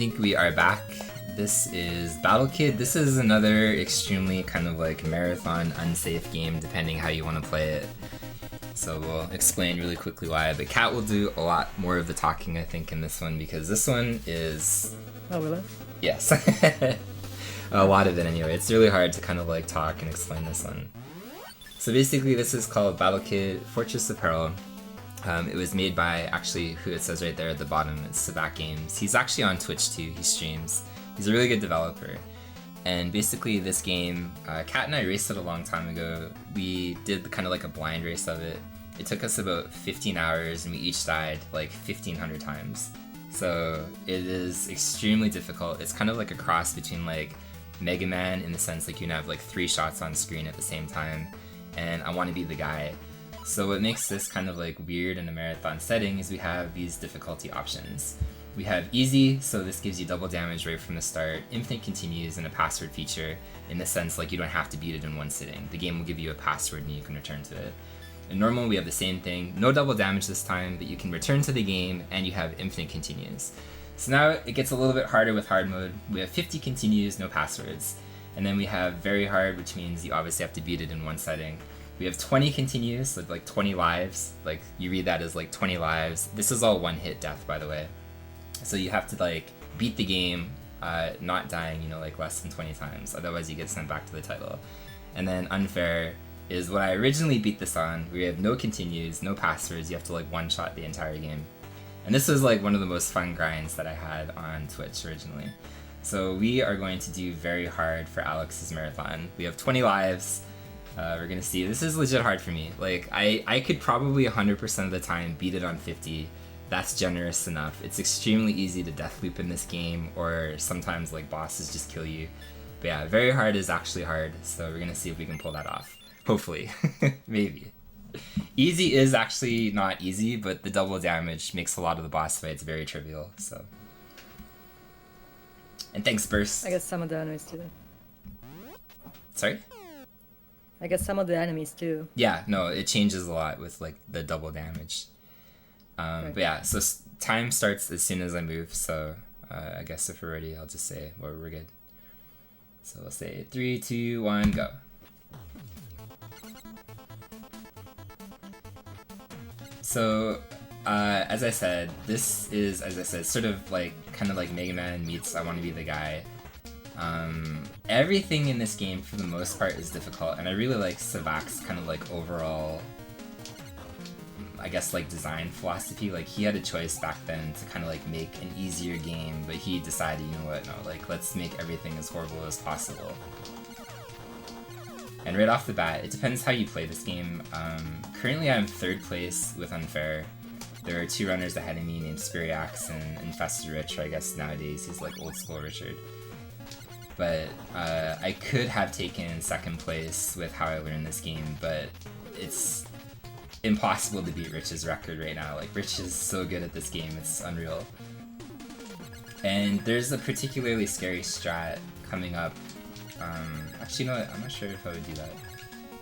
think we are back. This is Battle Kid. This is another extremely kind of like marathon unsafe game depending how you want to play it. So we'll explain really quickly why, but Kat will do a lot more of the talking I think in this one because this one is... Oh, will it? Yes. A lot of it anyway. It's really hard to kind of like talk and explain this one. So basically this is called Battle Kid Fortress of Peril. It was made by, actually, who it says right there at the bottom, it's Sabac Games. He's actually on Twitch too, he streams. He's a really good developer. And basically this game, Kat and I raced it a long time ago. We did kind of like a blind race of it. It took us about 15 hours and we each died like 1,500 times. So it is extremely difficult. It's kind of like a cross between like Mega Man in the sense like you can have like 3 shots on screen at the same time, and I want to be the guy. So what makes this kind of like weird in a marathon setting is we have these difficulty options. We have easy, so this gives you double damage right from the start, infinite continues, and a password feature in the sense like you don't have to beat it in one sitting. The game will give you a password and you can return to it. In normal we have the same thing, no double damage this time, but you can return to the game and you have infinite continues. So now it gets a little bit harder with hard mode. We have 50 continues, no passwords. And then we have very hard, which means you obviously have to beat it in one setting. We have 20 continues, so like 20 lives. Like you read that as like 20 lives. This is all one hit death, by the way. So you have to like beat the game, not dying, you know, like less than 20 times. Otherwise you get sent back to the title. And then unfair is what I originally beat this on. We have no continues, no passwords. You have to like one-shot the entire game. And this was like one of the most fun grinds that I had on Twitch originally. So we are going to do very hard for Alex's marathon. We have 20 lives. We're gonna see. This is legit hard for me. Like I could probably 100% of the time beat it on 50. That's generous enough. It's extremely easy to death loop in this game, or sometimes like bosses just kill you. But yeah, very hard is actually hard. So we're gonna see if we can pull that off. Hopefully, maybe. Easy is actually not easy, but the double damage makes a lot of the boss fights very trivial. So. And thanks, Burst. I guess some of the enemies too. Sorry? I guess some of the enemies too. Yeah, no, it changes a lot with like the double damage. Right. But yeah, so time starts as soon as I move, so I guess if we're ready, I'll just say we're good. So we'll say 3, 2, 1, go. So, as I said, this is, as I said, sort of like, kind of like Mega Man meets I Want to Be the Guy. Everything in this game, for the most part, is difficult, and I really like Sabac's kind of like overall, I guess, like design philosophy. Like, he had a choice back then to kind of like make an easier game, but he decided, you know what, no, like, let's make everything as horrible as possible. And right off the bat, it depends how you play this game. Currently I'm 3rd place with Unfair. There are 2 runners ahead of me named Spiriax and Infested Rich, or I guess nowadays he's like old school Richard. But I could have taken 2nd place with how I learned this game, but it's impossible to beat Rich's record right now. Like, Rich is so good at this game, it's unreal. And there's a particularly scary strat coming up. Actually, you know what? I'm not sure if I would do that,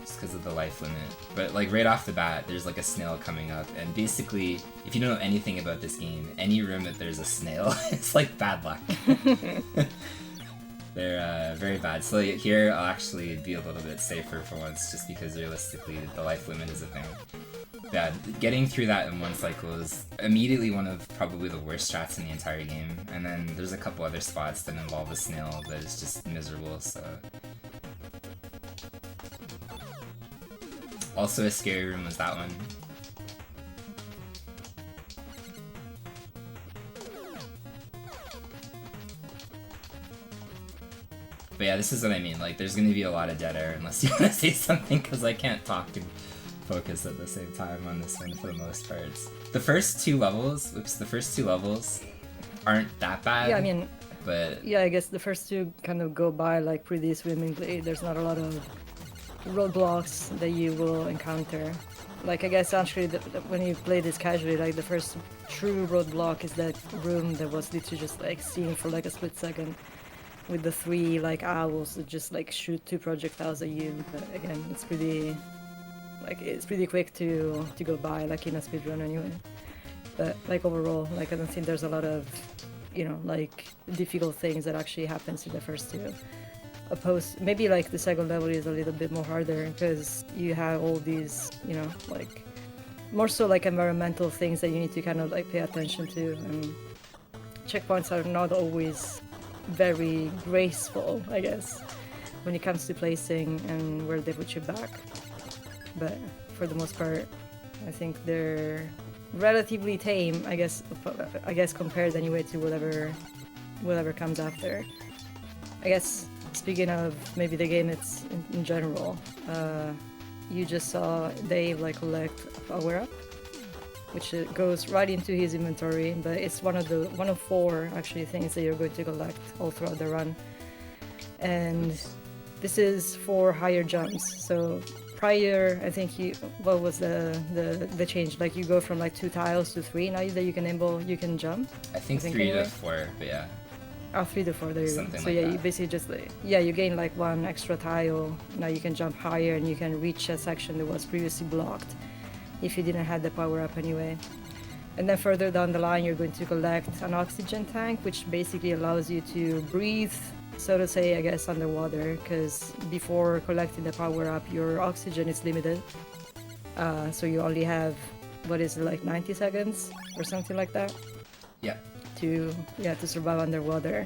just because of the life limit. But like right off the bat, there's like a snail coming up, and basically, if you don't know anything about this game, any room that there's a snail, it's like bad luck. They're very bad. So here, I'll actually be a little bit safer for once, just because realistically, the life limit is a thing. Yeah, getting through that in one cycle is immediately one of probably the worst strats in the entire game, and then there's a couple other spots that involve a snail that is just miserable, so... Also a scary room was that one. But yeah, this is what I mean, like there's gonna be a lot of dead air unless you wanna say something, because I can't talk and focus at the same time on this one for the most part. The first 2 levels, aren't that bad. Yeah, I mean, but yeah, I guess the first 2 kind of go by like pretty swimmingly. There's not a lot of roadblocks that you will encounter. Like, I guess actually when you play this casually, like the first true roadblock is that room that was literally just like seen for like a split second with the 3 like owls that just like shoot 2 projectiles at you. But again, it's pretty quick to go by, like in a speedrun anyway. But like overall, like I don't think there's a lot of you know, like difficult things that actually happens in the first two. Opposed, maybe like the second level is a little bit more harder because you have all these, you know, like more so like environmental things that you need to kind of like pay attention to, and checkpoints are not always very graceful, I guess, when it comes to placing and where they put you back. But for the most part, I think they're relatively tame, I guess compared anyway to whatever comes after. I guess speaking of maybe the game it's in general, you just saw Dave like collect a power-up, which goes right into his inventory, but it's one of four actually things that you're going to collect all throughout the run. And this is for higher jumps. So prior, I think what was the change? Like you go from like 2 tiles to 3 now that you can jump. I think 3 to 4, but yeah. Oh, 3 to 4, there you go. So like yeah, that. you basically just you gain like 1 extra tile. Now you can jump higher and you can reach a section that was previously blocked if you didn't have the power up anyway. And then further down the line, you're going to collect an oxygen tank, which basically allows you to breathe, so to say, I guess, underwater, because before collecting the power up, your oxygen is limited. So you only have, what is it, like 90 seconds or something like that? Yeah. To survive underwater.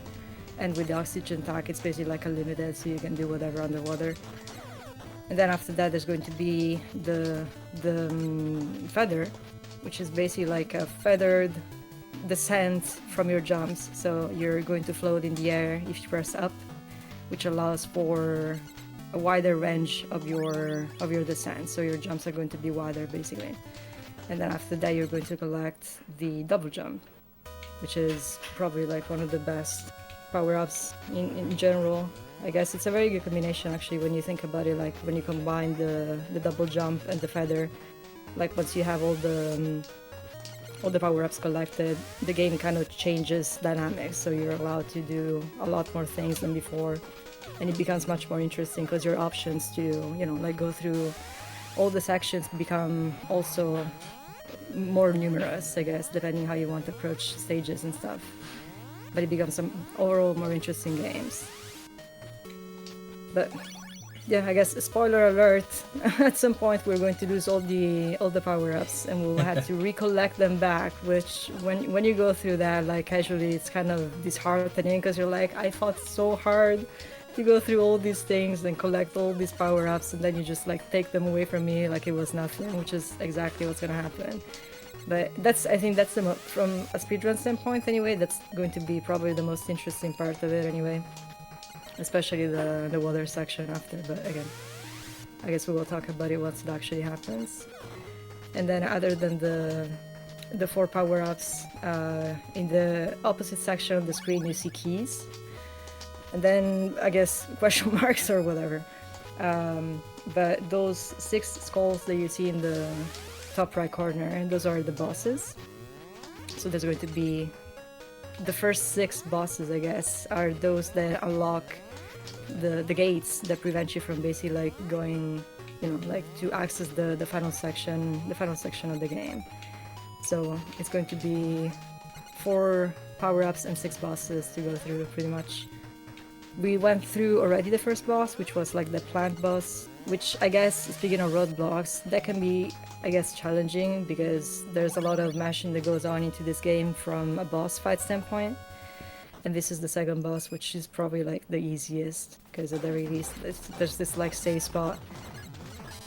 And with the oxygen tank, it's basically like unlimited, so you can do whatever underwater. And then after that, there's going to be the feather, which is basically like a feathered descent from your jumps. So you're going to float in the air if you press up, which allows for a wider range of your descent. So your jumps are going to be wider, basically. And then after that, you're going to collect the double jump, which is probably like one of the best power-ups in general. I guess it's a very good combination actually when you think about it, like when you combine the double jump and the feather. Like once you have all the power-ups collected, the game kind of changes dynamics, so you're allowed to do a lot more things than before, and it becomes much more interesting because your options to, you know, like go through all the sections become also more numerous, I guess, depending how you want to approach stages and stuff. But it becomes some overall more interesting games. But yeah, I guess spoiler alert, at some point we're going to lose all the power-ups and we'll have to recollect them back, which when you go through that like casually, it's kind of disheartening because you're like, I fought so hard to go through all these things and collect all these power-ups, and then you just like take them away from me like it was nothing, which is exactly what's gonna happen. But I think that's from a speedrun standpoint anyway, that's going to be probably the most interesting part of it anyway. Especially the water section after, but again, I guess we will talk about it once it actually happens. And then other than the 4 power-ups, in the opposite section of the screen you see keys. And then, I guess, question marks or whatever. But those 6 skulls that you see in the top right corner, those are the bosses. So there's going to be the first 6 bosses, I guess, are those that unlock the gates that prevent you from basically like going, you know, like to access the final section of the game. So it's going to be 4 power-ups and 6 bosses to go through pretty much. We went through already the first boss, which was like the plant boss, which I guess, speaking of roadblocks, that can be, I guess, challenging because there's a lot of mashing that goes on into this game from a boss fight standpoint. And this is the second boss, which is probably like the easiest because at the very least there's this like safe spot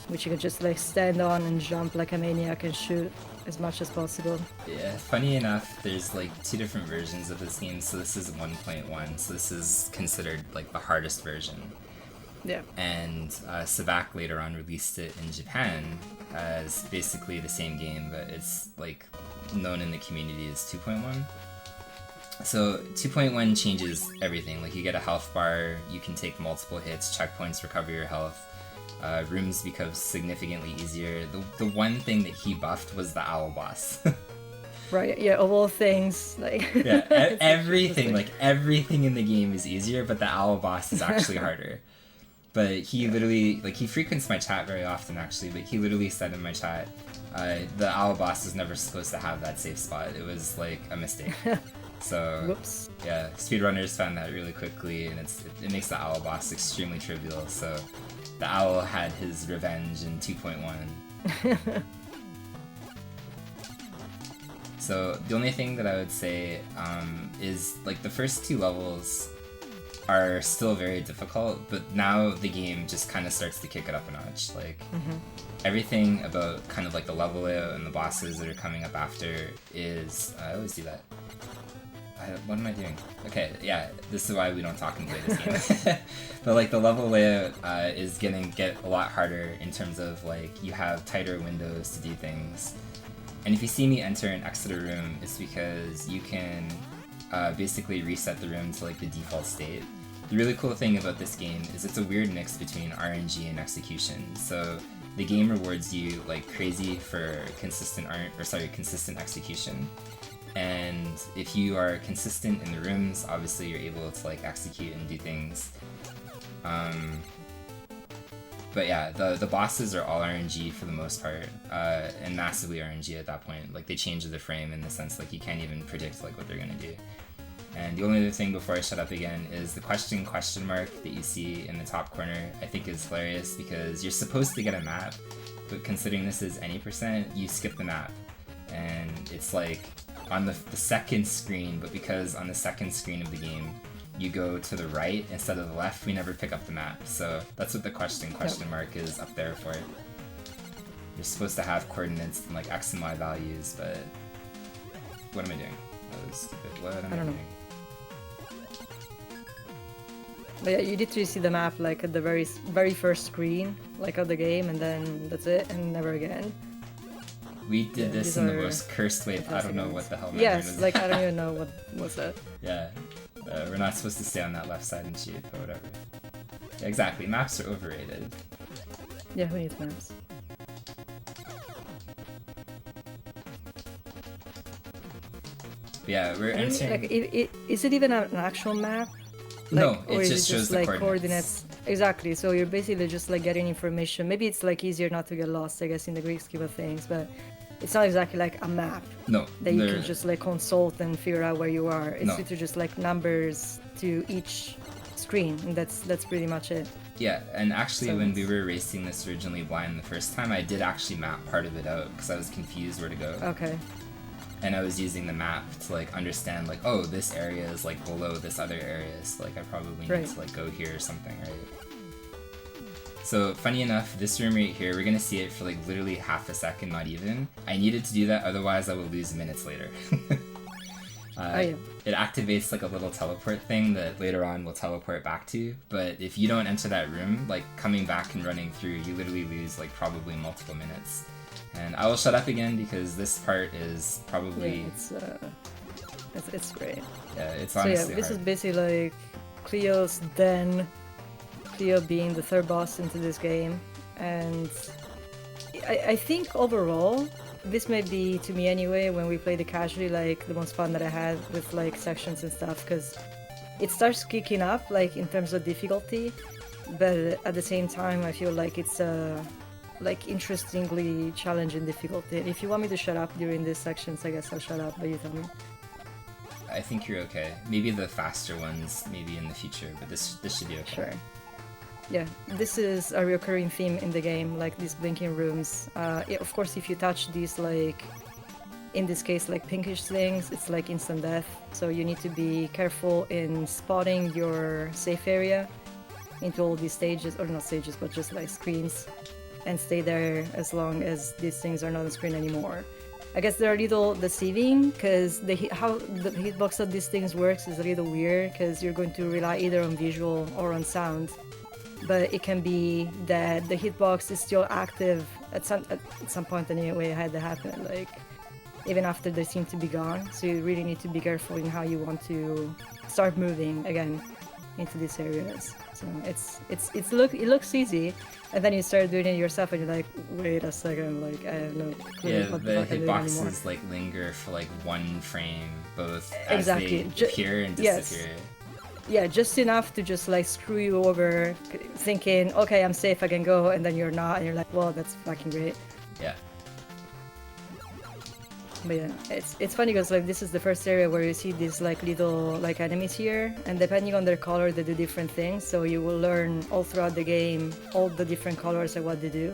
which you can just like stand on and jump like a maniac and shoot as much as possible. Yeah, funny enough, there's like 2 different versions of this game, so this is 1.1, so this is considered like the hardest version. Yeah. And Savak later on released it in Japan as basically the same game, but it's like known in the community as 2.1. So 2.1 changes everything. Like you get a health bar, you can take multiple hits, checkpoints recover your health. Rooms become significantly easier. The one thing that he buffed was the owl boss. Right, yeah, of all things, like... Yeah, everything in the game is easier, but the owl boss is actually harder. But he literally, like, he frequents my chat very often, actually, but he literally said in my chat, the owl boss was never supposed to have that safe spot. It was, like, a mistake. So Whoops. yeah, speedrunners found that really quickly, and it makes the owl boss extremely trivial. So the owl had his revenge in 2.1. So the only thing that I would say is like the first 2 levels are still very difficult, but now the game just kind of starts to kick it up a notch. Like everything about kind of like the level layout and the bosses that are coming up after is I always do that. What am I doing? Okay, yeah, this is why we don't talk and play this game. But like the level layout is gonna get a lot harder in terms of like you have tighter windows to do things. And if you see me enter and exit a room, it's because you can basically reset the room to like the default state. The really cool thing about this game is it's a weird mix between RNG and execution. So the game rewards you like crazy for consistent execution. And if you are consistent in the rooms, obviously you're able to like execute and do things. But yeah, the bosses are all RNG for the most part, and massively RNG at that point. Like they change the frame in the sense like you can't even predict like what they're gonna do. And the only other thing before I shut up again is the question mark that you see in the top corner I think is hilarious because you're supposed to get a map, but considering this is any %, you skip the map. And it's like on the second screen, but because on the second screen of the game you go to the right instead of the left, we never pick up the map. So that's what the question mark is up there for. You're supposed to have coordinates and like X and Y values, but what am I doing? That was stupid. What am I don't know. doing? But yeah, you literally see the map like at the very first screen, like of the game, and then that's it, and never again. We did this in the most cursed way. I don't know what the hell my brain was. Like I don't even know what was that. Yeah, we're not supposed to stay on that left side and shoot, but whatever. Yeah, exactly, maps are overrated. Yeah, who needs maps? But yeah, we're entering... Like, is it even an actual map? Like, no, or it is just it shows just the like coordinates. Exactly, so you're basically just like getting information. Maybe it's like easier not to get lost, I guess, in the Greek scheme of things, but it's not exactly like a map. No, that you can just like consult and figure out where you are. It's No. literally just like numbers to each screen, and that's pretty much it. Yeah, and actually when we were racing this originally blind the first time, I did actually map part of it out because I was confused where to go. Okay. And I was using the map to like understand like, oh, this area is like below this other area, so like I probably need to like go here or something, right? So funny enough, this room right here, we're gonna see it for like literally half a second, not even. I needed to do that, otherwise I will lose minutes later. It activates like a little teleport thing that later on will teleport back to, but if you don't enter that room, like coming back and running through, you literally lose like probably multiple minutes. And I will shut up again because this part is probably... Yeah, it's great. Yeah, it's honestly So yeah, this hard. is basically like Cleo's den. Cleo being the third boss into this game. And I think overall, this may be, to me anyway, when we played it casually, like the most fun that I had with like sections and stuff, because it starts kicking up like in terms of difficulty, but at the same time I feel like it's like interestingly challenging difficulty. If you want me to shut up during these sections, I guess I'll shut up, but you tell me. I think you're okay. Maybe the faster ones, maybe in the future, but this should be okay. Sure. Yeah, this is a recurring theme in the game, like these blinking rooms. Yeah, of course, if you touch these, like, in this case, like pinkish things, it's like instant death. So you need to be careful in spotting your safe area into all these stages, or not stages, but just like screens, and stay there as long as these things are not on screen anymore. I guess they're a little deceiving, because how the hitbox of these things works is a little weird, because you're going to rely either on visual or on sound. But it can be that the hitbox is still active at some point anyway. I had that happen, like even after they seem to be gone. So you really need to be careful in how you want to start moving again into these areas. So it looks easy, and then you start doing it yourself, and you're like, wait a second, like I have no clue what the fuck I'm doing anymore. Hitboxes like linger for like one frame, both as exactly. they appear and disappear. Yes. Yeah, just enough to just like screw you over, thinking, okay, I'm safe, I can go, and then you're not, and you're like, well, that's fucking great. Yeah. But yeah, it's funny because like this is the first area where you see these like little like enemies here, and depending on their color, they do different things. So you will learn all throughout the game all the different colors and what they do.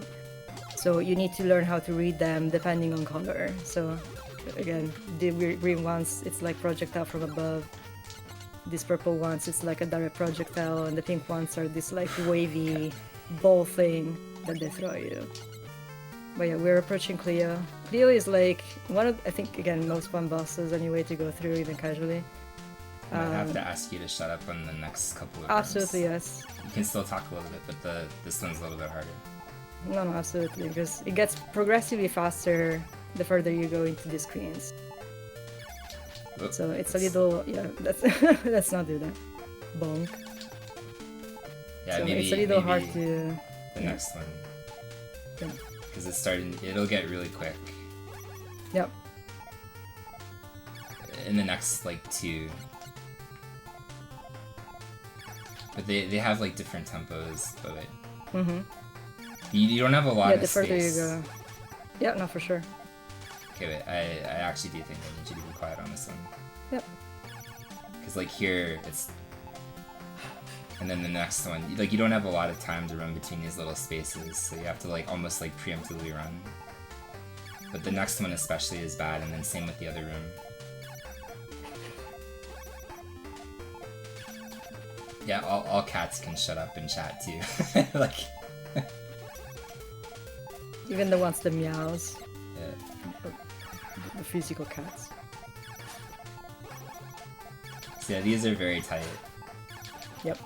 So you need to learn how to read them depending on color. So again, the green ones, it's like projectile from above. These purple ones, it's like a direct projectile, and the pink ones are this like wavy ball thing that they throw you. But yeah, we're approaching Cleo. Cleo is like one of, I think, again, most fun bosses anyway to go through, even casually. I might have to ask you to shut up on the next couple of Absolutely, rooms. yes. You can still talk a little bit, but this one's a little bit harder. No, absolutely, because it gets progressively faster the further you go into the screens. Oops. So it's a little, yeah, let's not do that. Bonk. Yeah, so maybe it's a little hard maybe to... the next one. Yeah. Because it'll get really quick. Yep. In the next, like, 2. But they have, like, different tempos, but wait. Mm-hmm. You don't have a lot of the further space. you go. Yeah, no, for sure. Okay, wait, I actually do think I need you to be quiet on this one. Yep. Because, like, here, it's... And then the next one, like, you don't have a lot of time to run between these little spaces, so you have to, like, almost, like, preemptively run. But the next one especially is bad, and then same with the other room. Yeah, all cats can shut up and chat, too. Like... Even the ones that meows. Yeah. The physical cats. So yeah, these are very tight. Yep.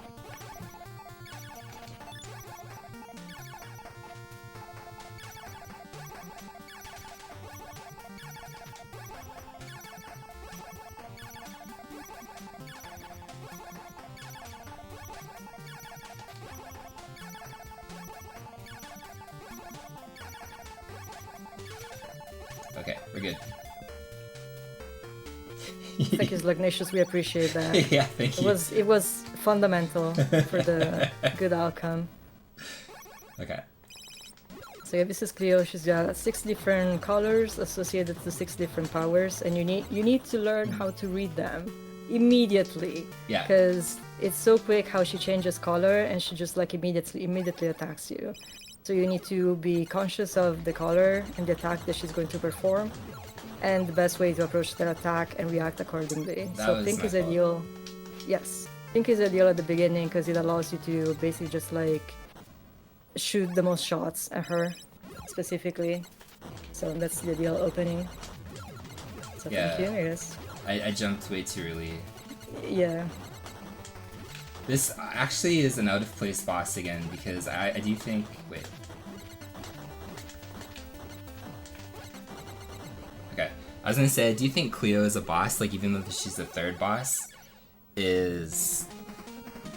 Okay, we're good. Thank you, Slugnatius, we appreciate that. Yeah, thank you. It was fundamental for the good outcome. Okay. So yeah, this is Cleo. She's got 6 different colors associated to 6 different powers, and you need to learn how to read them immediately. Yeah. Because it's so quick how she changes color, and she just like immediately attacks you. So you need to be conscious of the color and the attack that she's going to perform, and the best way to approach that attack and react accordingly. So pink is ideal. Yes, pink is ideal at the beginning because it allows you to basically just like shoot the most shots at her specifically. So that's the ideal opening. So Yeah. thank you, I guess. I jumped way too early. Yeah. This actually is an out-of-place boss again, because I do think... Wait. Okay. I was gonna say, I do think Cleo is a boss, like, even though she's the 3rd boss, is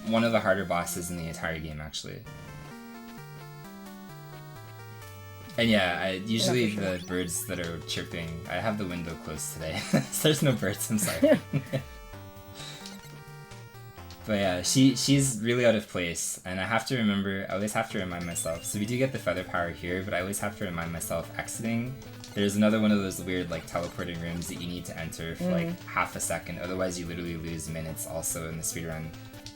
one of the harder bosses in the entire game, actually. And yeah, usually Yeah, for sure. the birds that are chirping... I have the window closed today, so there's no birds, I'm sorry. But yeah, she's really out of place, and I always have to remind myself. So we do get the feather power here, but I always have to remind myself exiting. There's another one of those weird like teleporting rooms that you need to enter for like half a second, otherwise you literally lose minutes also in the speedrun,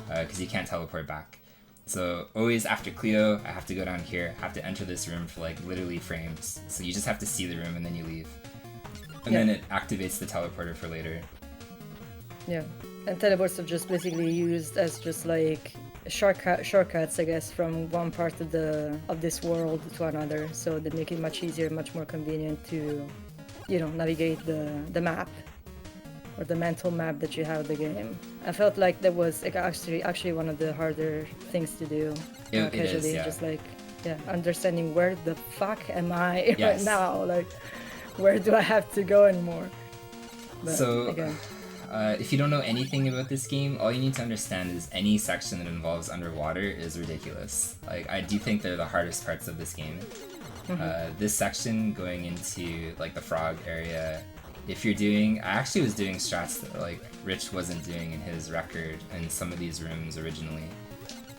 because you can't teleport back. So always after Cleo, I have to go down here, have to enter this room for like literally frames. So you just have to see the room and then you leave. And then it activates the teleporter for later. Yeah, and teleports are just basically used as just like shortcuts, I guess, from one part of this world to another. So they make it much easier, much more convenient to, navigate the map or the mental map that you have of the game. I felt like that was like, actually one of the harder things to do It casually, is, yeah. just like understanding where the fuck am I right Yes. now, like where do I have to go anymore? But So, again. if you don't know anything about this game, all you need to understand is any section that involves underwater is ridiculous. Like, I do think they're the hardest parts of this game. This section going into like the frog area, if you're doing, I actually was doing strats that like Rich wasn't doing in his record in some of these rooms originally.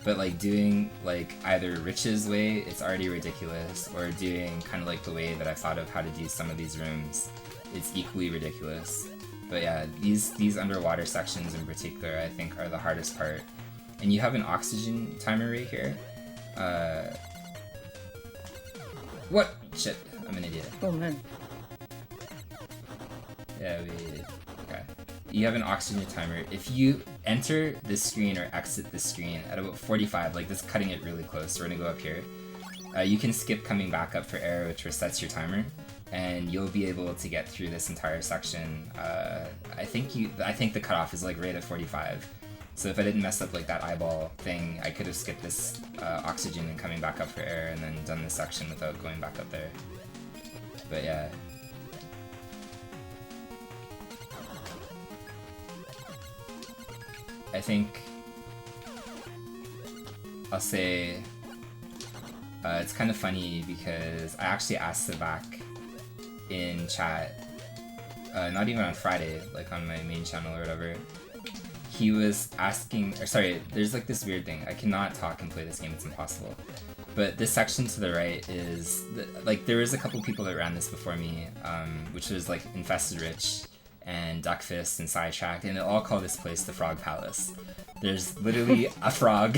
But like doing like either Rich's way, it's already ridiculous, or doing kind of like the way that I thought of how to do some of these rooms it's equally ridiculous. But yeah, these underwater sections in particular, I think, are the hardest part. And you have an oxygen timer right here. What? Shit, I'm an idiot. Oh man. Yeah, okay. You have an oxygen timer. If you enter this screen or exit this screen at about 45, like this, cutting it really close, we're gonna go up here. You can skip coming back up for air, which resets your timer, and you'll be able to get through this entire section. I think the cutoff is like right at 45. So if I didn't mess up like that eyeball thing, I could have skipped this oxygen and coming back up for air, and then done this section without going back up there. But yeah. I think I'll say it's kind of funny because I actually asked it back in chat, not even on Friday, like on my main channel or whatever. He was asking, or sorry, there's like this weird thing. I cannot talk and play this game, it's impossible. But this section to the right is, like, there was a couple people that ran this before me, which was like Infested Rich and Duckfist and Sidetracked, and they all call this place the Frog Palace. There's literally a frog,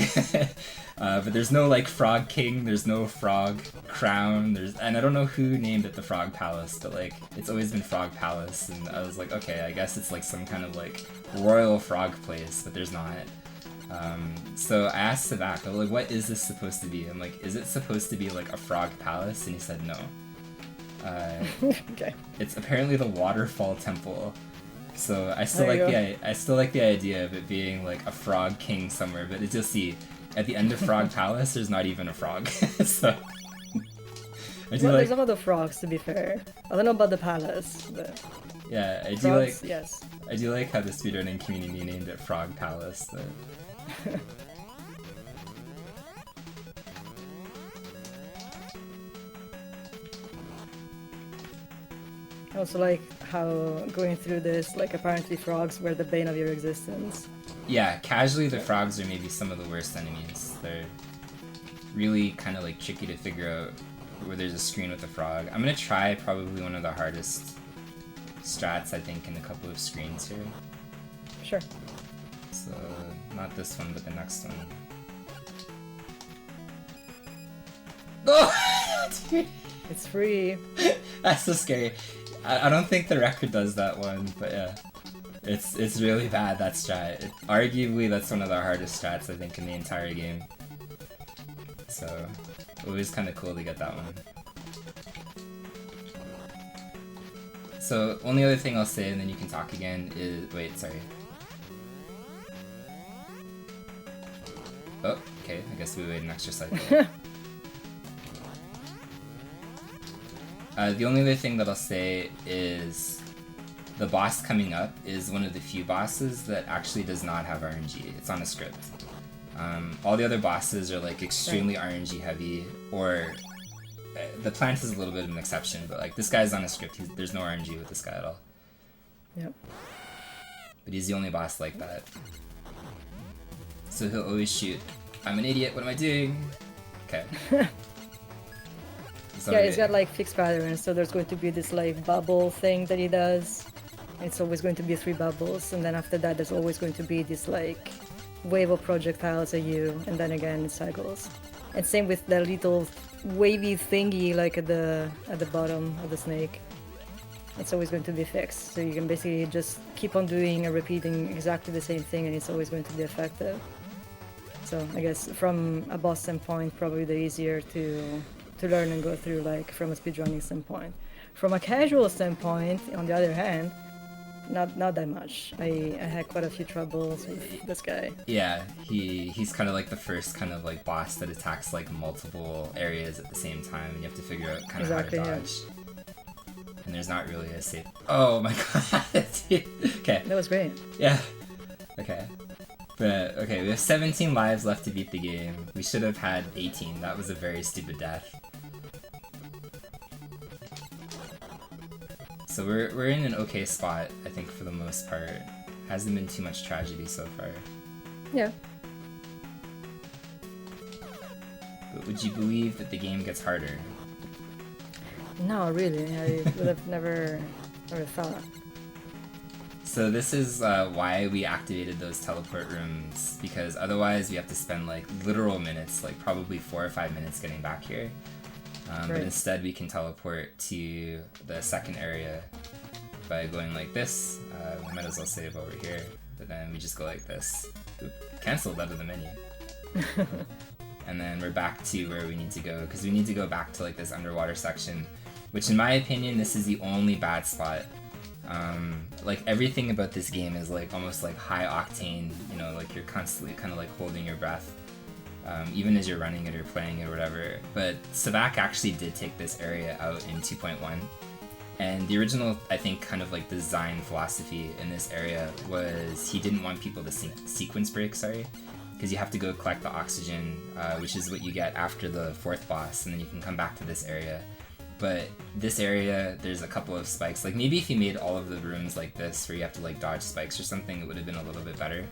but there's no like Frog King, there's no Frog Crown, and I don't know who named it the Frog Palace, but like it's always been Frog Palace, and I was like, okay, I guess it's like some kind of like royal frog place, but there's not. So I asked Sabak, I was like, what is this supposed to be? I'm like, is it supposed to be like a frog palace? And he said no. Okay. It's apparently the Waterfall Temple. So I still like the idea of it being like a Frog King somewhere, but as you'll see, at the end of Frog Palace, there's not even a frog. So there's a lot of frogs, to be fair. I don't know about the palace, but yeah, I do frogs, like. Yes. I do like how the speedrunning community named it Frog Palace. But... I also like how going through this, like apparently frogs were the bane of your existence. Yeah, casually the frogs are maybe some of the worst enemies. They're really kind of like tricky to figure out where there's a screen with a frog. I'm gonna try probably one of the hardest strats, I think, in a couple of screens here. Sure. So, not this one, but the next one. Oh! It's free. That's so scary. I don't think the record does that one, but yeah. It's really bad, that strat. Arguably, that's one of the hardest strats, I think, in the entire game. So, it was kind of cool to get that one. So, only other thing I'll say, and then you can talk again, is... Wait, sorry. Oh, okay, I guess we wait an extra cycle. The only other thing that I'll say is the boss coming up is one of the few bosses that actually does not have RNG. It's on a script. All the other bosses are like extremely RNG heavy, or the plant is a little bit of an exception, but like this guy's on a script. There's no RNG with this guy at all. Yep. But he's the only boss like that. So he'll always shoot. I'm an idiot, what am I doing? Okay. Yeah, he's got like fixed patterns, so there's going to be this like bubble thing that he does. It's always going to be 3 bubbles, and then after that there's always going to be this like wave of projectiles at you, and then again it cycles. And same with the little wavy thingy like at the bottom of the snake. It's always going to be fixed, so you can basically just keep on doing and repeating exactly the same thing, and it's always going to be effective. So I guess from a boss standpoint, probably the easier to learn and go through, like from a speedrunning standpoint. From a casual standpoint, on the other hand, not that much. I had quite a few troubles with this guy. Yeah, he's kind of like the first kind of like boss that attacks like multiple areas at the same time, and you have to figure out kind of how to dodge. Yeah. And there's not really a safe... Oh my god! Okay. That was great. Yeah. Okay. But, okay, we have 17 lives left to beat the game. We should have had 18. That was a very stupid death. So we're in an okay spot, I think, for the most part. Hasn't been too much tragedy so far. Yeah. But would you believe that the game gets harder? No, really. I would have never Or thought. So this is why we activated those teleport rooms, because otherwise we have to spend like literal minutes, like probably 4 or 5 minutes getting back here. But instead we can teleport to the second area by going like this. We might as well save over here, but then we just go like this. Oop, cancelled out of the menu. And then we're back to where we need to go, because we need to go back to like this underwater section, which in my opinion, this is the only bad spot. Like everything about this game is like almost like high octane, you know, like you're constantly kind of like holding your breath, even as you're running it or playing it or whatever. But Savak actually did take this area out in 2.1, and the original, I think, kind of like design philosophy in this area was he didn't want people to sequence break, because you have to go collect the oxygen, which is what you get after the 4th boss, and then you can come back to this area. But this area, there's a couple of spikes. Like maybe if you made all of the rooms like this, where you have to like dodge spikes or something, it would have been a little bit better.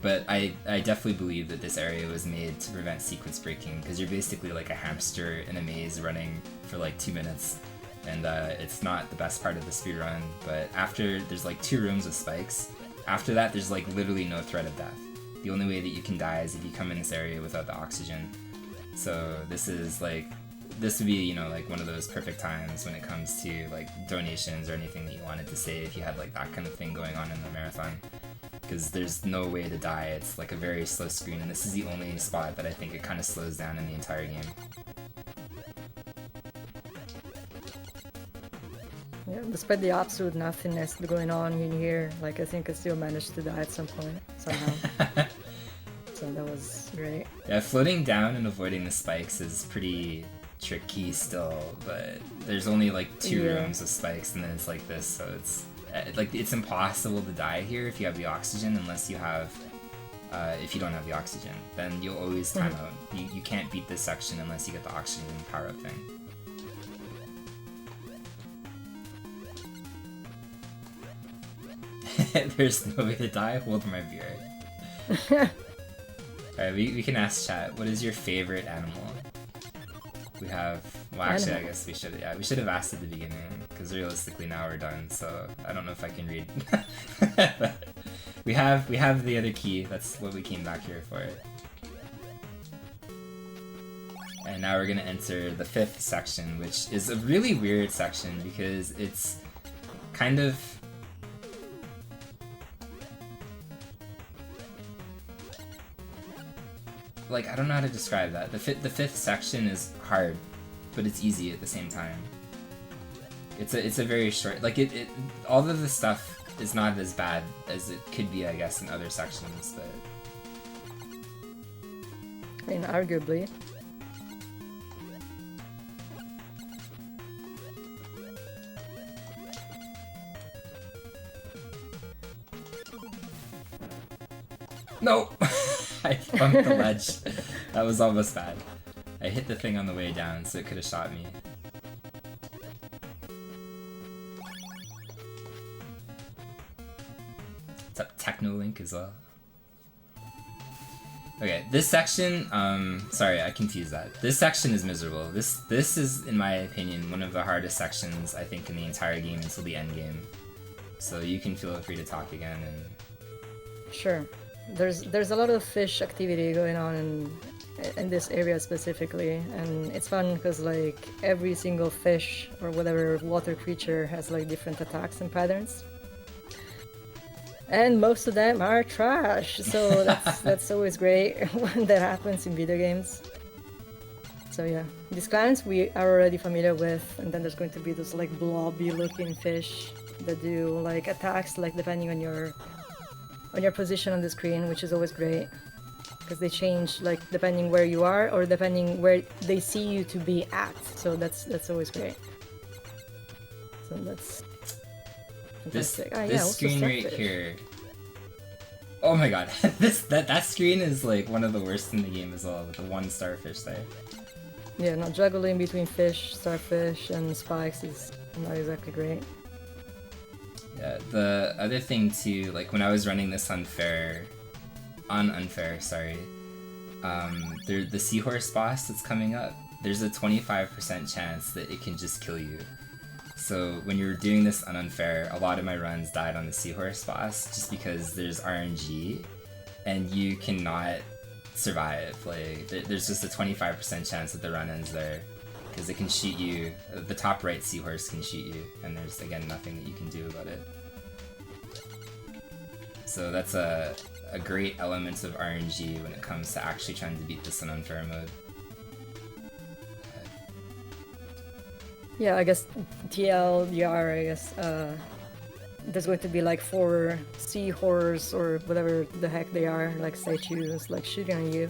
But I definitely believe that this area was made to prevent sequence breaking, because you're basically like a hamster in a maze running for like 2 minutes. And it's not the best part of the speedrun, but after there's like 2 rooms with spikes, after that there's like literally no threat of death. The only way that you can die is if you come in this area without the oxygen. So this is like, this would be, you know, like one of those perfect times when it comes to like donations or anything that you wanted to save if you had like that kind of thing going on in the marathon. Because there's no way to die, it's like a very slow screen, and this is the only spot that I think it kind of slows down in the entire game. Yeah, despite the absolute nothingness going on in here, like I think I still managed to die at some point, somehow. So that was great. Yeah, floating down and avoiding the spikes is pretty tricky still, but there's only like 2 rooms with spikes, and then it's like this, so it's like it's impossible to die here if you have the oxygen, unless you have if you don't have the oxygen, then you'll always time out. You can't beat this section unless you get the oxygen power up thing. There's no way to die. Hold my beer. Alright, we can ask chat, what is your favorite animal? We have, well actually I guess we should have asked at the beginning, because realistically now we're done, so I don't know if I can read. But we have the other key, that's what we came back here for. And now we're gonna enter the 5th section, which is a really weird section because it's kind of like, I don't know how to describe that. The 5th section is hard, but it's easy at the same time. It's a very short, like it all of the stuff is not as bad as it could be, I guess, in other sections, but I mean, arguably. No! I bumped the ledge. That was almost bad. I hit the thing on the way down, so it could have shot me. What's up, Technolink as well? Okay, this section, sorry, I confused that. This section is miserable. This is, in my opinion, one of the hardest sections, I think, in the entire game until the end game. So you can feel free to talk again and... Sure. There's a lot of fish activity going on in this area specifically, and it's fun because like every single fish or whatever water creature has like different attacks and patterns, and most of them are trash. So that's always great when that happens in video games. So yeah, these clans we are already familiar with, and then there's going to be those like blobby looking fish that do like attacks like depending on your position on the screen, which is always great because they change like depending where you are or depending where they see you to be at. So that's always great. So that's fantastic. This screen right here. Oh my god, that screen is like one of the worst in the game as well, with the 1 starfish there. Yeah, not juggling between fish, starfish, and spikes is not exactly great. Yeah, the other thing too, like when I was running this on unfair, sorry, the seahorse boss that's coming up, there's a 25% chance that it can just kill you. So when you're doing this on unfair, a lot of my runs died on the seahorse boss just because there's RNG and you cannot survive. Like there's just a 25% chance that the run ends there because it can shoot you. The top right seahorse can shoot you, and there's again nothing that you can do about it. So that's a great element of RNG when it comes to actually trying to beat this in unfair mode. Yeah, I guess TLDR, I guess, there's going to be like 4 seahorse or whatever the heck they are, like statues, like shooting at you.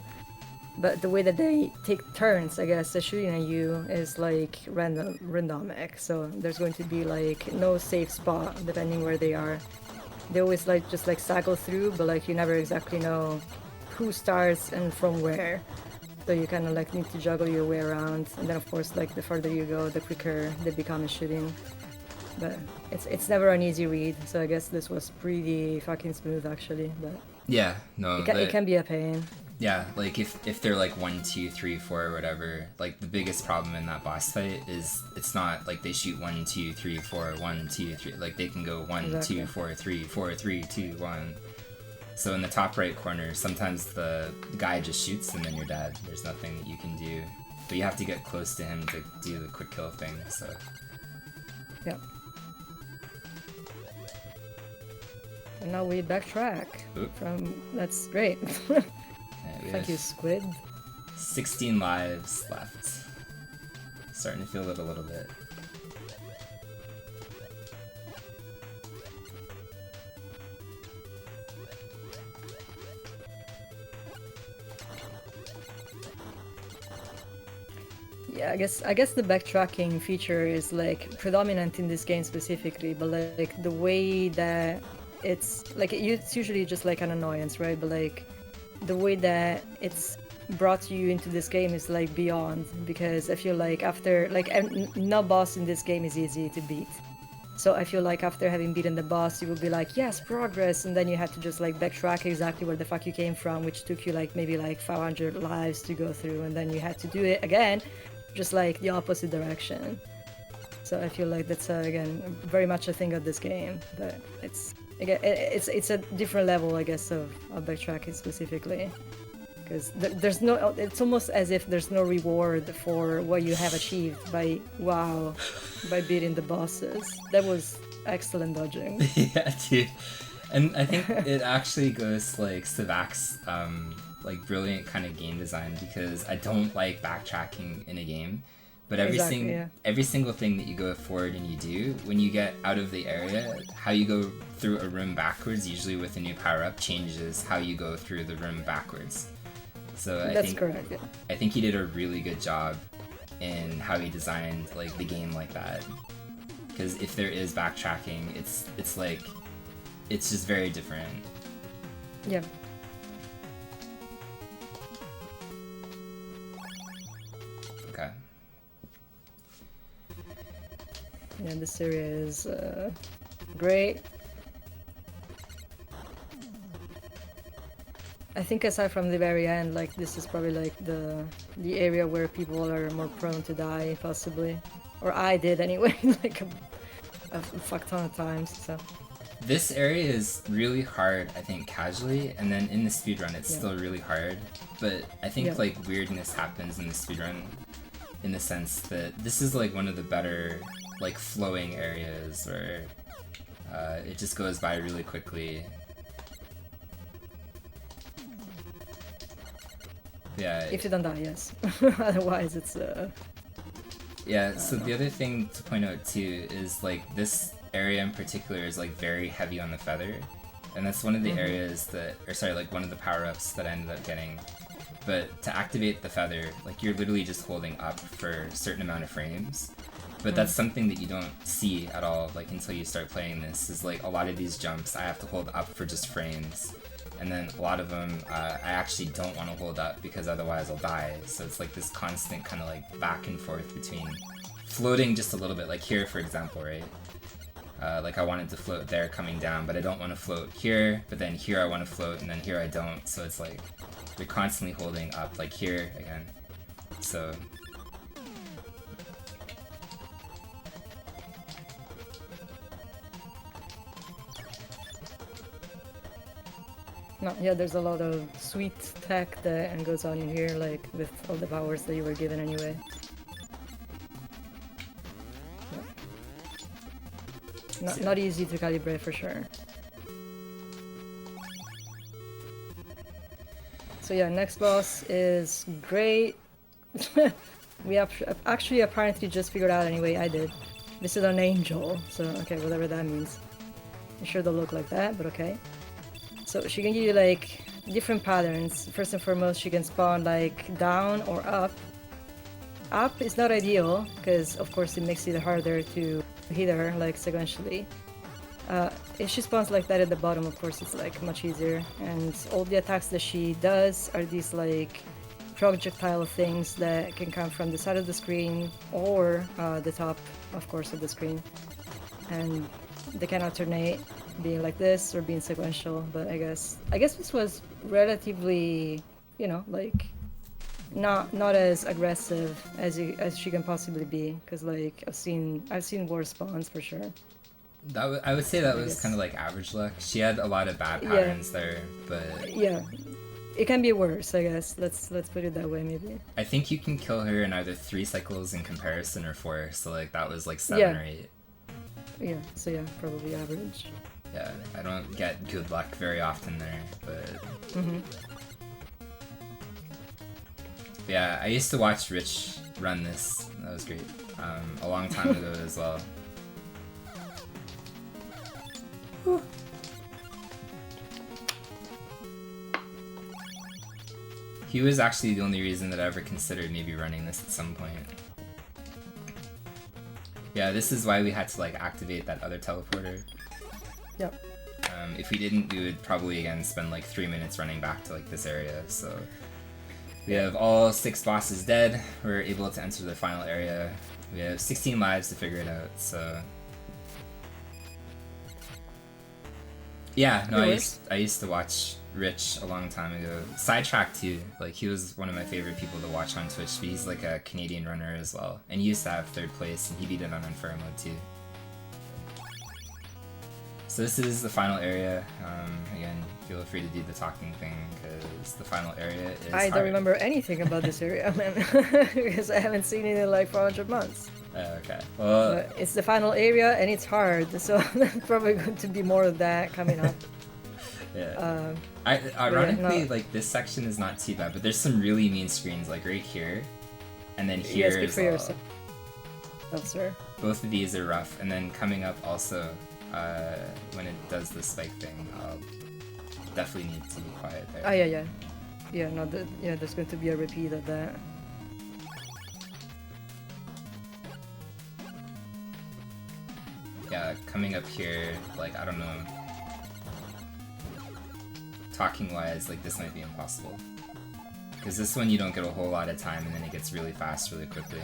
But the way that they take turns, I guess, the shooting at you is like randomic. So there's going to be like no safe spot depending where they are. They always like just like cycle through, but like you never exactly know who starts and from where. So you kind of like need to juggle your way around, and then of course like the further you go, the quicker they become in shooting. But it's never an easy read, so I guess this was pretty fucking smooth actually. But yeah, no, it can be a pain. Yeah, like if they're like 1, 2, 3, 4 or whatever, like the biggest problem in that boss fight is it's not like they shoot 1, 2, 3, 4, 1, 2, 3. Like they can go 1, exactly. 2, 4, 3, 4, 3, 2, 1. So in the top right corner, sometimes the guy just shoots and then you're dead. There's nothing that you can do. But you have to get close to him to do the quick kill thing, so... Yeah. And now we backtrack. Oop. That's great. Thank you, Squid. 16 lives left. Starting to feel it a little bit. Yeah, I guess the backtracking feature is like predominant in this game specifically, but like the way that it's like it's usually just like an annoyance, right? But like the way that it's brought you into this game is like beyond, because I feel like after like no boss in this game is easy to beat. So I feel like after having beaten the boss, you will be like, yes, progress, and then you have to just like backtrack exactly where the fuck you came from, which took you like maybe like 500 lives to go through, and then you had to do it again, just like the opposite direction. So I feel like that's again very much a thing of this game, but it's a different level, I guess, of backtracking specifically, because there's no. It's almost as if there's no reward for what you have achieved by beating the bosses. That was excellent dodging. Yeah, dude. And I think it actually goes to like Savak's like brilliant kind of game design, because I don't like backtracking in a game, but every single thing that you go forward and you do, when you get out of the area, how you go through a room backwards, usually with a new power-up, changes how you go through the room backwards. So that's correct. Yeah. I think he did a really good job in how he designed like the game like that. Because if there is backtracking, it's like it's just very different. Yeah. Okay. Yeah, this area is great. I think aside from the very end, like this is probably like the area where people are more prone to die, possibly, or I did anyway, like a fuck ton of times. So this area is really hard, I think, casually, and then in the speedrun it's still really hard. But I think like weirdness happens in the speedrun, in the sense that this is like one of the better like flowing areas where it just goes by really quickly. Yeah. If you don't die, yes. Otherwise, it's yeah. So the other thing to point out too is like this area in particular is like very heavy on the feather, and that's one of the areas that, or sorry, like one of the power-ups that I ended up getting. But to activate the feather, like you're literally just holding up for a certain amount of frames. But that's something that you don't see at all, like until you start playing this. Is like a lot of these jumps I have to hold up for just frames. And then a lot of them, I actually don't want to hold up because otherwise I'll die. So it's like this constant kind of like back and forth between floating just a little bit. Like here, for example, right? Like I wanted to float there coming down, but I don't want to float here. But then here I want to float, and then here I don't. So it's like you're constantly holding up, like here again. So No, yeah, there's a lot of sweet tech that goes on in here, like with all the powers that you were given anyway. Not easy to calibrate for sure. So yeah, next boss is great. We have actually apparently just figured out anyway, I did. This is an angel, so okay, whatever that means. I'm sure they'll look like that, but okay. So she can give you like different patterns. First and foremost, she can spawn like down or up. Up is not ideal, because of course it makes it harder to hit her like sequentially. If she spawns like that at the bottom, of course it's like much easier, and all the attacks that she does are these like projectile things that can come from the side of the screen or the top, of course, of the screen, and they can alternate being like this or being sequential. But I guess this was relatively, you know, like not as aggressive as she can possibly be, because like I've seen worse spawns for sure. I would say that was kind of like average luck. She had a lot of bad patterns there, but yeah, it can be worse, I guess. Let's put it that way, maybe. I think you can kill her in either 3 cycles in comparison or 4. So like that was like 7 or 8. Yeah. So yeah, probably average. Yeah, I don't get good luck very often there, but yeah, I used to watch Rich run this. That was great. A long time ago as well. He was actually the only reason that I ever considered maybe running this at some point. Yeah, this is why we had to like activate that other teleporter. Yep. If we didn't, we would probably again spend like 3 minutes running back to like this area. So we have all 6 bosses dead. We're able to enter the final area. We have 16 lives to figure it out. So yeah, no, I used to watch Rich a long time ago. Sidetrack too. Like he was one of my favorite people to watch on Twitch. But he's like a Canadian runner as well, and he used to have 3rd place, and he beat it on Unfair mode too. So this is the final area. Again, feel free to do the talking thing, because the final area is I don't remember anything about this area, man, because I haven't seen it in like 400 months. Okay. Well, but it's the final area and it's hard, so there's probably going to be more of that coming up. Yeah. Ironically, like this section is not too bad, but there's some really mean screens, like right here, and then here as well. Yourself, sir. Both of these are rough, and then coming up also, when it does the spike thing, I'll definitely need to be quiet there. Oh yeah. No, there's going to be a repeat of that. Yeah, coming up here, like I don't know. Talking wise, like this might be impossible. Because this one you don't get a whole lot of time, and then it gets really fast really quickly.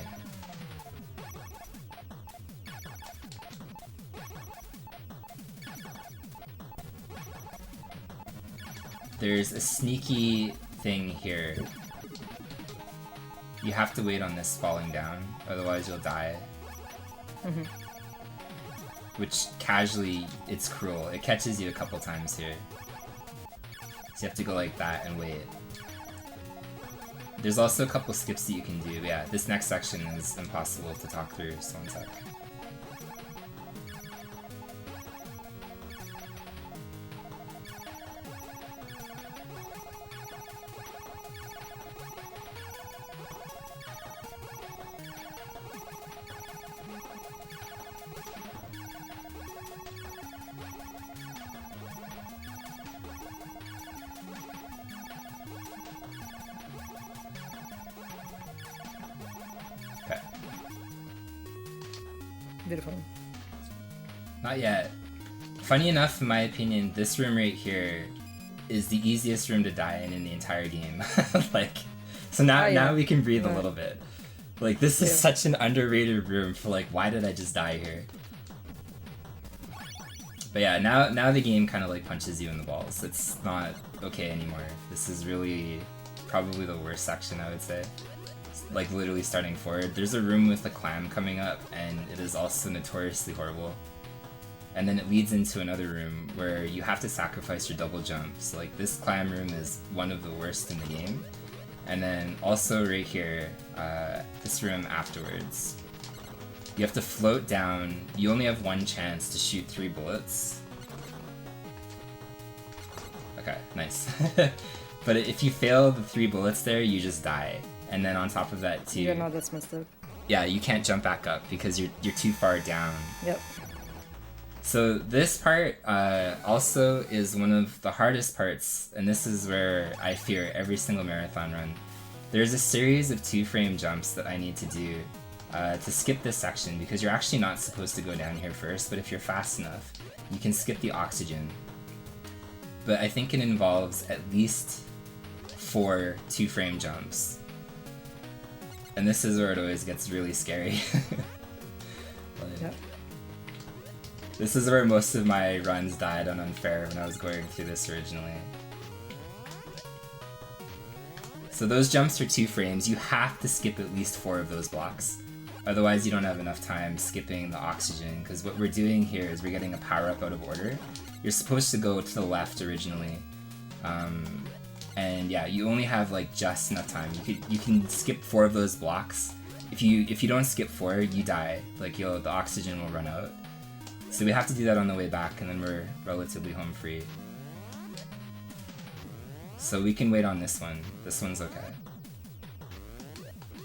There's a sneaky thing here. You have to wait on this falling down, otherwise you'll die. Which casually, it's cruel. It catches you a couple times here. So you have to go like that and wait. There's also a couple skips that you can do. Yeah, this next section is impossible to talk through, so one sec. Beautiful. Not yet. Funny enough, in my opinion, this room right here is the easiest room to die in the entire game. Like, so now we can breathe a little bit. Like, this is such an underrated room for like, why did I just die here? But yeah, now the game kind of like punches you in the balls. It's not okay anymore. This is really probably the worst section, I would say. Like literally starting forward. There's a room with a clam coming up, and it is also notoriously horrible. and then it leads into another room where you have to sacrifice your double jumps. Like this climb room is one of the worst in the game. And then also right here, this room afterwards. You have to float down. You only have one chance to shoot 3 bullets. Okay, nice. But if you fail the 3 bullets there, you just die. And then on top of that too... Yeah, no, that's messed up. Yeah, you can't jump back up because you're too far down. Yep. So this part also is one of the hardest parts, and this is where I fear every single marathon run. There's a series of 2-frame jumps that I need to do to skip this section, because you're actually not supposed to go down here first, but if you're fast enough, you can skip the oxygen. But I think it involves at least 4 2-frame jumps. And this is where it always gets really scary. Yep. This is where most of my runs died on unfair when I was going through this originally. So those jumps are 2 frames. You have to skip at least 4 of those blocks. Otherwise you don't have enough time skipping the oxygen, because what we're doing here is we're getting a power-up out of order. You're supposed to go to the left originally. And yeah, you only have like just enough time. You can skip 4 of those blocks. If you don't skip 4, you die. Like the oxygen will run out. So we have to do that on the way back, and then we're relatively home free. So we can wait on this one. This one's okay.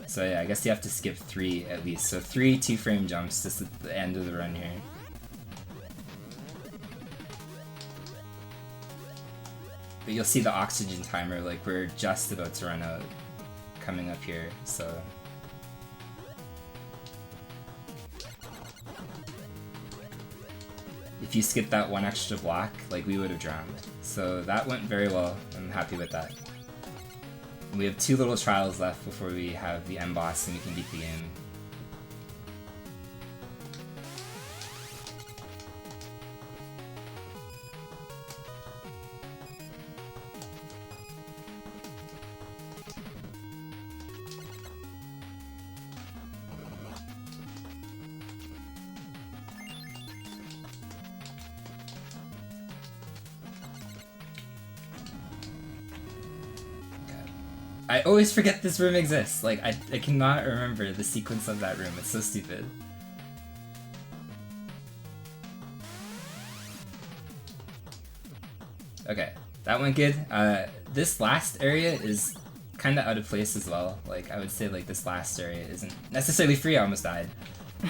So yeah, I guess you have to skip 3 at least. So 3 2-frame jumps just at the end of the run here. But you'll see the oxygen timer, like we're just about to run out coming up here, so... If you skip that 1 extra block, like we would have drowned. So that went very well, I'm happy with that. We have 2 little trials left before we have the end boss and we can beat the game. I always forget this room exists. Like, I cannot remember the sequence of that room. It's so stupid. Okay, that went good. This last area is kind of out of place as well. Like, I would say like this last area isn't necessarily free. I almost died.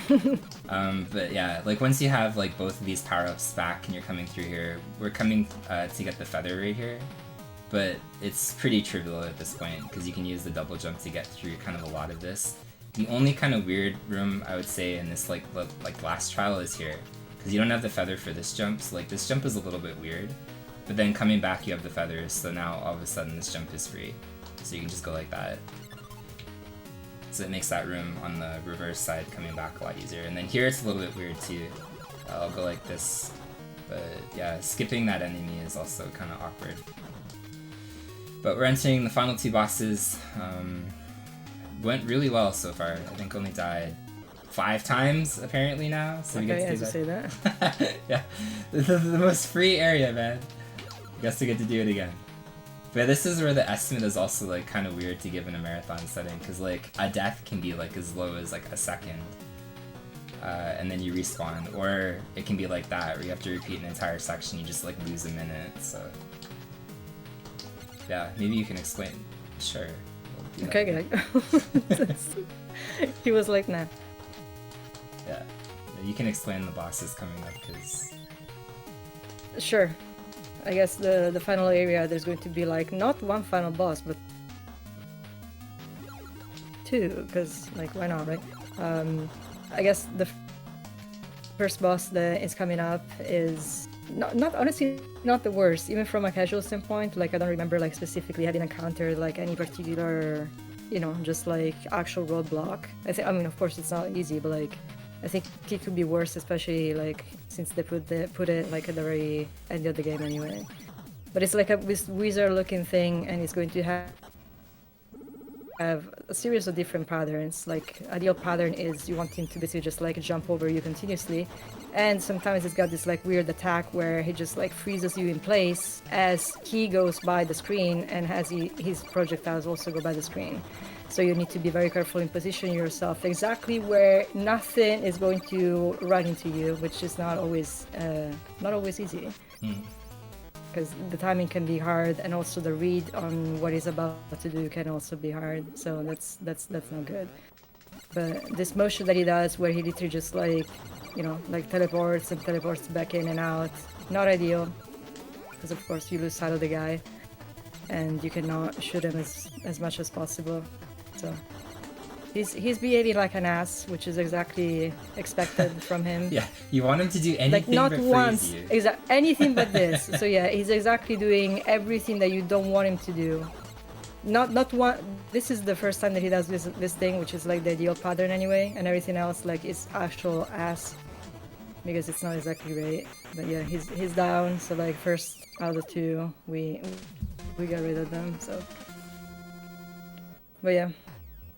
But yeah, like once you have like both of these power-ups back and you're coming through here, we're coming to get the feather right here. But it's pretty trivial at this point, because you can use the double jump to get through kind of a lot of this. The only kind of weird room I would say in this like last trial is here, because you don't have the feather for this jump, so like this jump is a little bit weird. But then coming back you have the feathers, so now all of a sudden this jump is free. So you can just go like that. So it makes that room on the reverse side coming back a lot easier. And then here it's a little bit weird too. I'll go like this, but yeah, skipping that enemy is also kind of awkward. But we're entering the final 2 bosses. Went really well so far. I think only died 5 times apparently now. So okay, we get to as you say that. Yeah, the most free area, man. I guess we get to do it again. But this is where the estimate is also like kind of weird to give in a marathon setting, because like a death can be like as low as like a second, and then you respawn, or it can be like that where you have to repeat an entire section. You just like lose a minute. So. Yeah, maybe you can explain. Sure. We'll okay, good. He was like, nah. Yeah. You can explain the bosses coming up, because... Sure. I guess the final area, there's going to be like, not 1 final boss, but 2, because like, why not, right? I guess the first boss that is coming up is... Not honestly, not the worst. Even from a casual standpoint, like I don't remember like specifically having encountered like any particular, you know, just like actual roadblock. I mean, of course, it's not easy, but like I think it could be worse, especially like since they put it like at the very end of the game anyway. But it's like a wizard-looking thing, and it's going to have have a series of different patterns. Like ideal pattern is you want him to basically just like jump over you continuously, and sometimes it's got this like weird attack where he just like freezes you in place as he goes by the screen, and as his projectiles also go by the screen. So you need to be very careful in positioning yourself exactly where nothing is going to run into you, which is not always easy. Because the timing can be hard, and also the read on what he's about to do can also be hard. So that's not good. But this motion that he does, where he literally just like, you know, like teleports back in and out, not ideal. Because of course you lose sight of the guy, and you cannot shoot him as much as possible. So he's behaving like an ass, which is exactly expected from him. Yeah, you want him to do anything like not but once, freeze you. anything but this. So yeah, he's exactly doing everything that you don't want him to do. Not one. This is the first time that he does this thing, which is like the ideal pattern anyway, and everything else like is actual ass, because it's not exactly right. But yeah, he's down. So like first out of the two, we got rid of them. So, but yeah.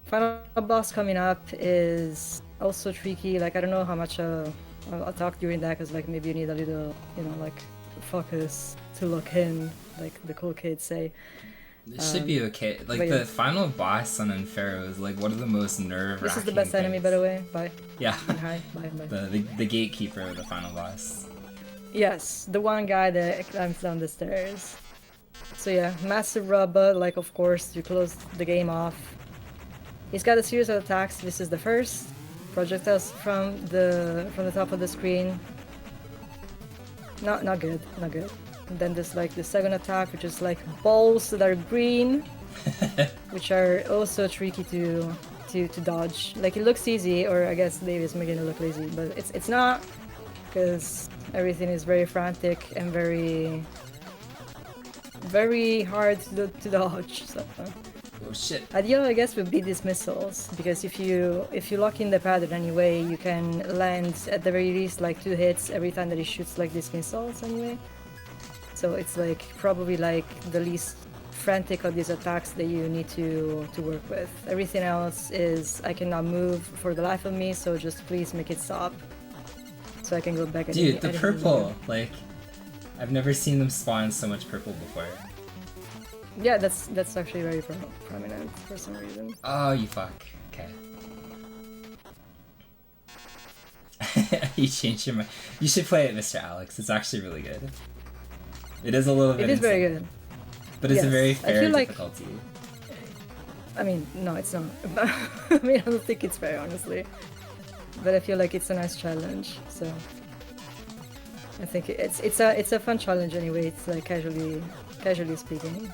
Final boss coming up is also tricky. Like I don't know how much I'll talk during that, because like maybe you need a little, you know, like focus to look in, like the cool kids say. It should be okay. Like the final boss on Unfaro is like one of the most nerve-wracking. This is the best enemy, by the way. Bye. Yeah. Hi. Bye. The gatekeeper of the final boss. Yes, the one guy that climbs down the stairs. So yeah, massive robot. Like of course you close the game off. He's got a series of attacks. This is the first. Projectiles from the top of the screen. Not good. And then there's like the second attack, which is like balls that are green, which are also tricky to dodge. Like it looks easy, or I guess Dave is making it look lazy, but it's not, because everything is very frantic and very hard to dodge. So. Oh shit. Ideal, I guess, would be these missiles, because if you lock in the pattern anyway, you can land at the very least like 2 hits every time that he shoots like these missiles anyway. So it's like probably like the least frantic of these attacks that you need to work with. Everything else is I cannot move for the life of me, so just please make it stop, so I can go back. Dude, the purple, like I've never seen them spawn so much purple before. Yeah, that's actually very prominent for some reason. Oh, you fuck. Okay. You changed your mind. You should play it, Mr. Alex. It's actually really good. It is a little bit. It is very good. But it's a very fair like, difficulty. I mean, no, it's not. I mean, I don't think it's fair, honestly. But I feel like it's a nice challenge. So I think it's a fun challenge anyway. It's like casually speaking.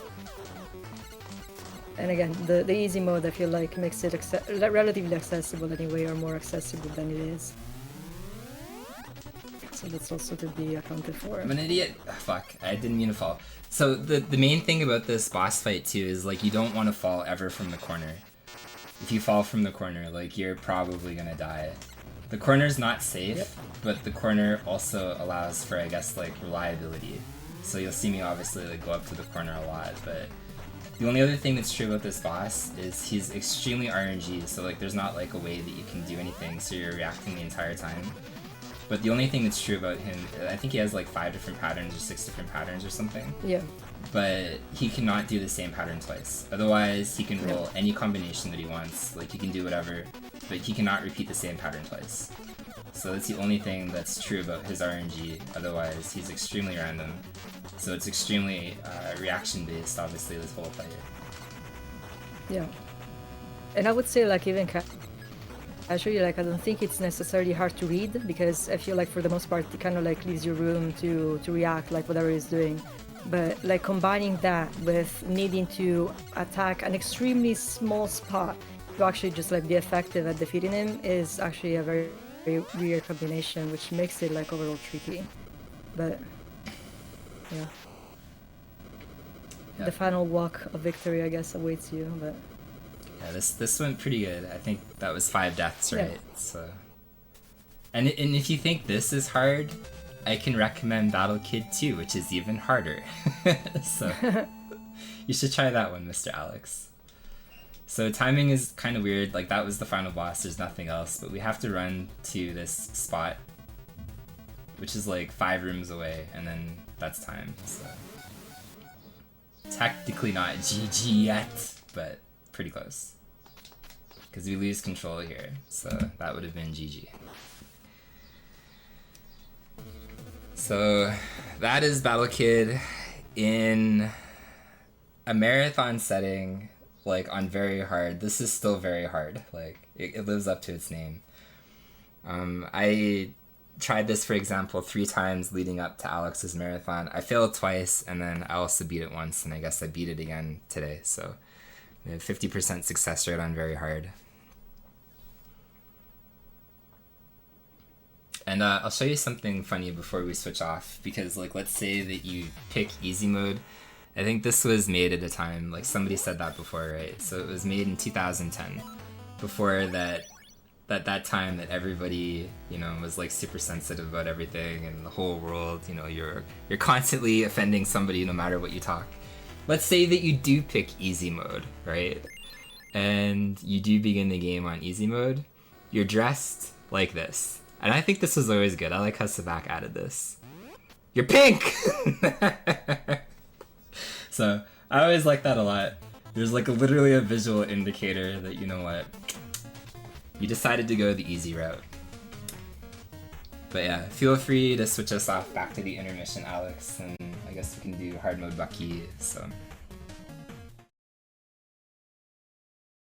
And again, the easy mode, I feel like, makes it relatively accessible anyway, or more accessible than it is. So that's also to be accounted for. I'm an idiot. Oh, fuck, I didn't mean to fall. So the main thing about this boss fight too is like you don't want to fall ever from the corner. If you fall from the corner, like you're probably gonna die. The corner's not safe, yep. But the corner also allows for, I guess, like reliability. So you'll see me obviously like go up to the corner a lot, but the only other thing that's true about this boss is he's extremely RNG, so like there's not like a way that you can do anything, so you're reacting the entire time. But the only thing that's true about him, I think he has like 5 different patterns or 6 different patterns or something. Yeah. But he cannot do the same pattern twice. Otherwise, he can roll any combination that he wants, like he can do whatever, but he cannot repeat the same pattern twice. So that's the only thing that's true about his RNG, otherwise he's extremely random. So it's extremely reaction-based, obviously, this whole fight. Yeah. And I would say, like, even actually, like, I don't think it's necessarily hard to read, because I feel like for the most part it kind of like leaves you room to react, like whatever he's doing. But like combining that with needing to attack an extremely small spot to actually just like be effective at defeating him is actually a very, very weird combination, which makes it like overall tricky. But yeah. The final walk of victory, I guess, awaits you. But yeah, this went pretty good. I think that was 5 deaths, right? Yeah. So, and if you think this is hard, I can recommend Battle Kid 2, which is even harder. So you should try that one, Mr. Alex. So timing is kind of weird, like that was the final boss, there's nothing else, but we have to run to this spot, which is like 5 rooms away, and then that's time, so. Technically not GG yet, but pretty close. Because we lose control here, so that would have been GG. So that is Battle Kid in a marathon setting, like on very hard. This is still very hard, like it lives up to its name. I tried this, for example, 3 times leading up to Alex's marathon. I failed twice, and then I also beat it once, and I guess I beat it again today, so we have 50% success rate on very hard. And I'll show you something funny before we switch off, because like let's say that you pick easy mode. I think this was made at a time, like somebody said that before, right? So it was made in 2010, before that time that everybody, you know, was like super sensitive about everything, and the whole world, you know, you're constantly offending somebody no matter what you talk. Let's say that you do pick easy mode, right? And you do begin the game on easy mode. You're dressed like this. And I think this was always good. I like how Sabak added this. You're pink! So, I always like that a lot. There's like literally a visual indicator that, you know what, you decided to go the easy route. But yeah, feel free to switch us off back to the intermission, Alex, and I guess we can do hard mode Bucky, so.